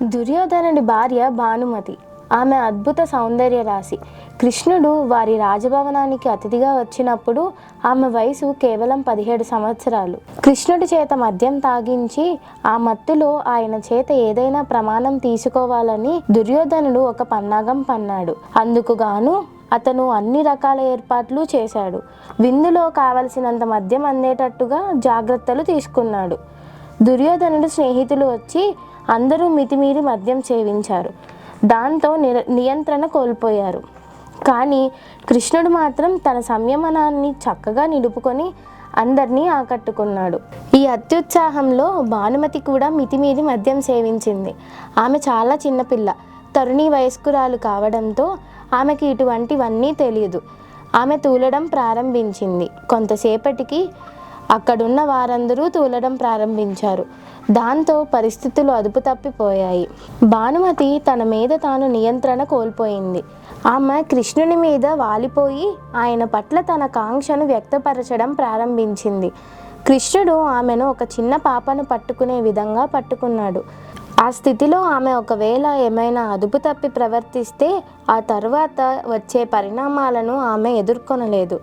దుర్యోధనుడి భార్య భానుమతి. ఆమె అద్భుత సౌందర్య రాశి. కృష్ణుడు వారి రాజభవనానికి అతిథిగా వచ్చినప్పుడు ఆమె వయసు కేవలం 17 సంవత్సరాలు. కృష్ణుడి చేత మద్యం తాగించి ఆ మత్తులో ఆయన చేత ఏదైనా ప్రమాణం తీసుకోవాలని దుర్యోధనుడు ఒక పన్నాగం పన్నాడు. అందుకుగాను అతను అన్ని రకాల ఏర్పాట్లు చేశాడు. విందులో కావలసినంత మద్యం అందేటట్టుగా జాగ్రత్తలు తీసుకున్నాడు. దుర్యోధనుడు స్నేహితులు వచ్చి అందరూ మితిమీరి మద్యం సేవించారు. దాంతో నియంత్రణ కోల్పోయారు. కానీ కృష్ణుడు మాత్రం తన సంయమనాన్ని చక్కగా నిలుపుకొని అందరినీ ఆకట్టుకున్నాడు. ఈ అత్యుత్సాహంలో భానుమతి కూడా మితిమీరి మద్యం సేవించింది. ఆమె చాలా చిన్నపిల్ల, తరుణీ వయస్కురాలు కావడంతో ఆమెకి ఇటువంటివన్నీ తెలియదు. ఆమె తూలడం ప్రారంభించింది. కొంతసేపటికి అక్కడున్న వారందరూ తూలడం ప్రారంభించారు. దాంతో పరిస్థితులు అదుపు తప్పిపోయాయి. భానుమతి తన మీద తాను నియంత్రణ కోల్పోయింది. ఆమె కృష్ణుని మీద వాలిపోయి ఆయన పట్ల తన కాంక్షను వ్యక్తపరచడం ప్రారంభించింది. కృష్ణుడు ఆమెను ఒక చిన్న పాపను పట్టుకునే విధంగా పట్టుకున్నాడు. ఆ స్థితిలో ఆమె ఒకవేళ ఏమైనా అదుపు తప్పి ప్రవర్తిస్తే ఆ తర్వాత వచ్చే పరిణామాలను ఆమె ఎదుర్కొనలేదు.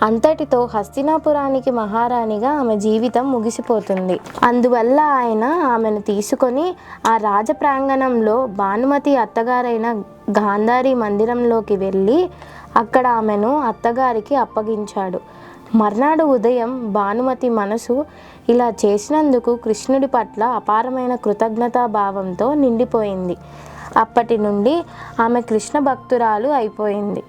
అంతటితో హస్తినాపురానికి మహారాణిగా ఆమె జీవితం ముగిసిపోతుంది. అందువల్ల ఆయన ఆమెను తీసుకొని ఆ రాజ ప్రాంగణంలో భానుమతి అత్తగారైన గాంధారి మందిరంలోకి వెళ్ళి అక్కడ ఆమెను అత్తగారికి అప్పగించాడు. మర్నాడు ఉదయం భానుమతి మనసు ఇలా చేసినందుకు కృష్ణుడి పట్ల అపారమైన కృతజ్ఞతాభావంతో నిండిపోయింది. అప్పటి నుండి ఆమె కృష్ణ భక్తురాలు అయిపోయింది.